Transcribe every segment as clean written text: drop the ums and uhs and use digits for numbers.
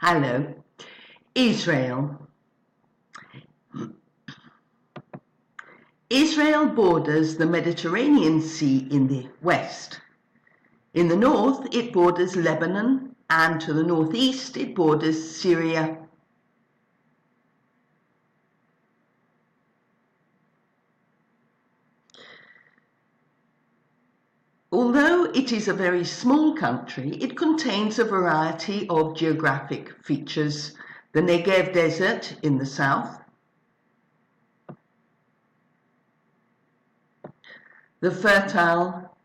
Hello. Israel. Israel borders the Mediterranean Sea in the west. In the north, it borders Lebanon, and to the northeast, it borders Syria. Although it is a very small country, it contains a variety of geographic features. The Negev Desert in the south, the fertile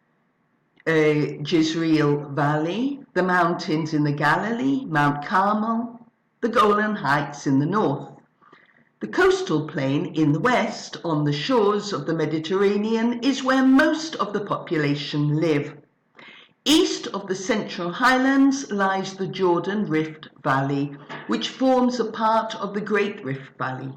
Jezreel Valley, the mountains in the Galilee, Mount Carmel, the Golan Heights in the north, the coastal plain in the west on the shores of the Mediterranean is where most of the population live. East of the Central Highlands lies the Jordan Rift Valley, which forms a part of the Great Rift Valley.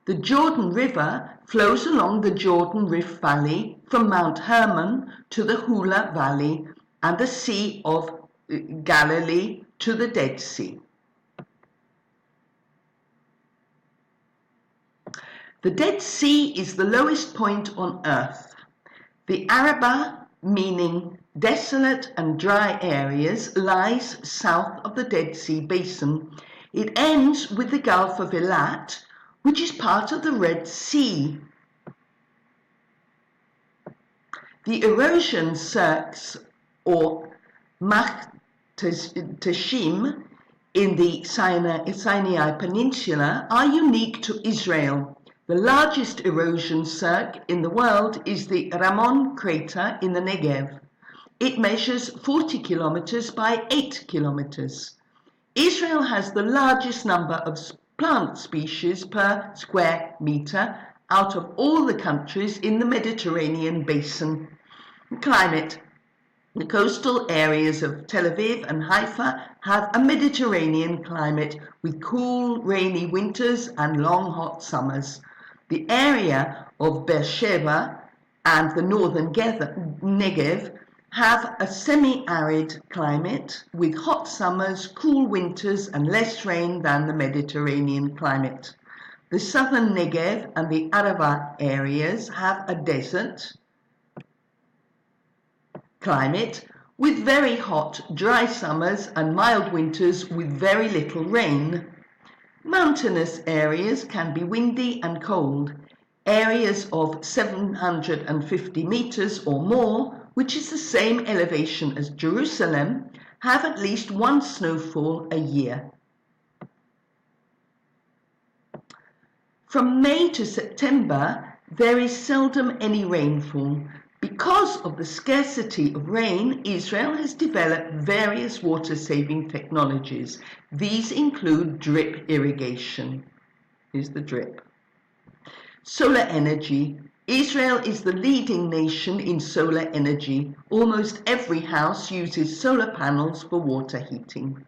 The Jordan River flows along the Jordan Rift Valley from Mount Hermon to the Hula Valley and the Sea of Galilee to the Dead Sea. The Dead Sea is the lowest point on earth. The Arabah, meaning desolate and dry areas, lies south of the Dead Sea Basin. It ends with the Gulf of Eilat, which is part of the Red Sea. The erosion cirques, or Machtashim, in the Sinai Peninsula are unique to Israel. The largest erosion cirque in the world is the Ramon crater in the Negev. It measures 40 kilometers by 8 kilometers. Israel has the largest number of plant species per square meter out of all the countries in the Mediterranean basin. Climate. The coastal areas of Tel Aviv and Haifa have a Mediterranean climate with cool, rainy winters and long, hot summers. The area of Beersheba and the northern Negev have a semi-arid climate with hot summers, cool winters and less rain than the Mediterranean climate. The southern Negev and the Arabah areas have a desert climate with very hot, dry summers and mild winters with very little rain. Mountainous areas can be windy and cold. Areas of 750 meters or more, which is the same elevation as Jerusalem, have at least one snowfall a year. From May to September, there is seldom any rainfall. Because of the scarcity of rain, Israel has developed various water-saving technologies. These include drip irrigation. Here's the drip. Solar energy. Israel is the leading nation in solar energy. Almost every house uses solar panels for water heating.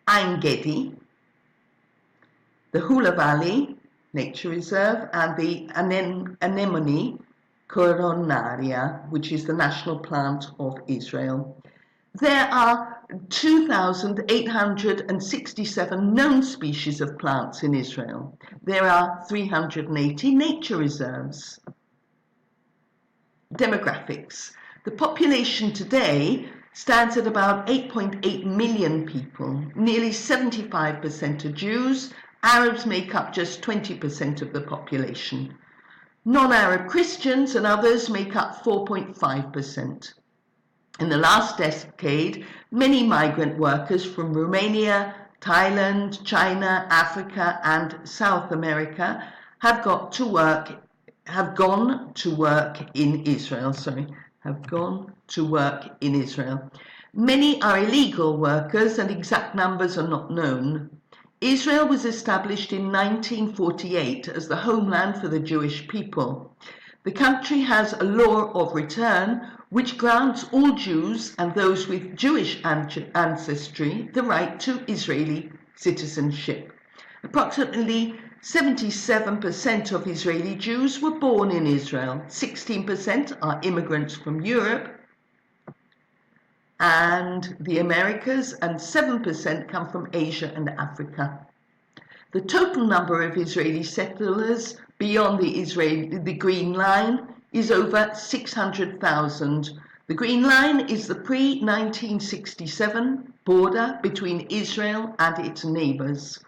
Ein Gedi, the Hula Valley Nature Reserve, and the Anemone coronaria, which is the national plant of Israel. There are 2,867 known species of plants in Israel. There are 380 nature reserves. Demographics. The population today stands at about 8.8 million people. Nearly 75% are Jews. Arabs make up just 20% of the population. Non-Arab Christians and others make up 4.5%. In the last decade, many migrant workers from Romania, Thailand, China, Africa, and South America have gone to work in Israel. Many are illegal workers, and exact numbers are not known. Israel was established in 1948 as the homeland for the Jewish people. The country has a law of return which grants all Jews and those with Jewish ancestry the right to Israeli citizenship. Approximately 77% of Israeli Jews were born in Israel. 16% are immigrants from Europe. and the Americas, and 7% come from Asia and Africa. The total number of Israeli settlers beyond the Green Line is over 600,000. The Green Line is the pre-1967 border between Israel and its neighbors.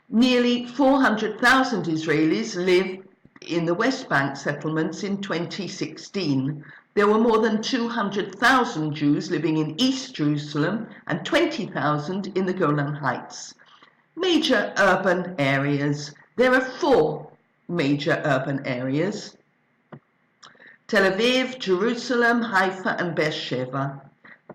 Nearly 400,000 Israelis live in the West Bank settlements in 2016. There were more than 200,000 Jews living in East Jerusalem and 20,000 in the Golan Heights. Major urban areas. There are 4 major urban areas: Tel Aviv, Jerusalem, Haifa, and Beersheba.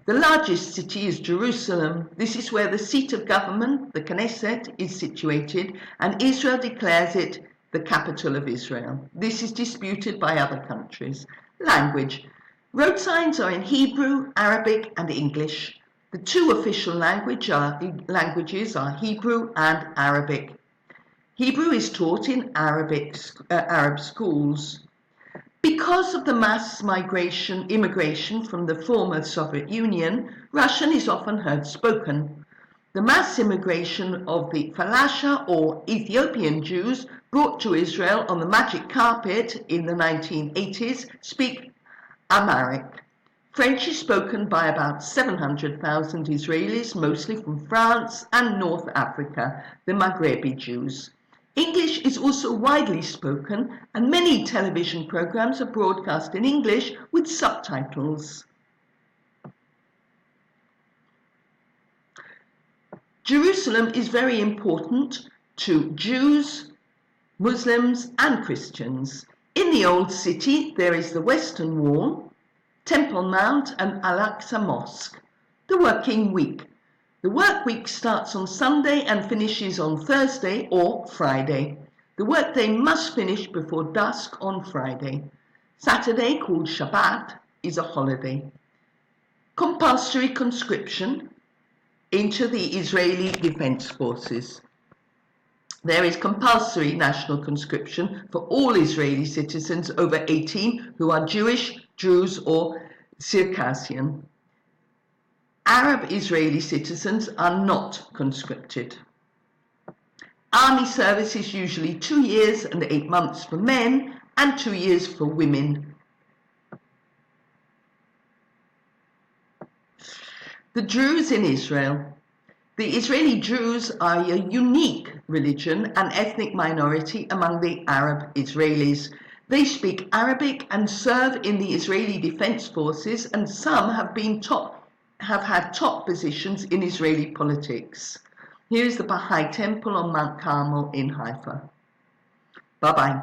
The largest city is Jerusalem. This is where the seat of government, the Knesset, is situated, and Israel declares it the capital of Israel. This is disputed by other countries. Language. Road signs are in Hebrew, Arabic, and English. The 2 official languages are Hebrew and Arabic. Hebrew is taught in Arab schools. Because of the mass immigration from the former Soviet Union, Russian is often heard spoken. The mass immigration of the Falasha or Ethiopian Jews brought to Israel on the magic carpet in the 1980s speak Amharic. French is spoken by about 700,000 Israelis, mostly from France and North Africa, the Maghrebi Jews. English is also widely spoken, and many television programs are broadcast in English with subtitles. Jerusalem is very important to Jews, Muslims, and Christians. In the Old City, there is the Western Wall, Temple Mount, and Al-Aqsa Mosque. The working week. The work week starts on Sunday and finishes on Thursday or Friday. The workday must finish before dusk on Friday. Saturday, called Shabbat, is a holiday. Compulsory conscription into the Israeli Defense Forces. There is compulsory national conscription for all Israeli citizens over 18 who are Jewish, Druze, or Circassian. Arab Israeli citizens are not conscripted. Army service is usually 2 years and 8 months for men and 2 years for women. The Druze in Israel. The Israeli Druze are a unique religion and ethnic minority among the Arab Israelis. They speak Arabic and serve in the Israeli Defense Forces, and some have had top positions in Israeli politics. Here is the Baha'i Temple on Mount Carmel in Haifa. Bye-bye.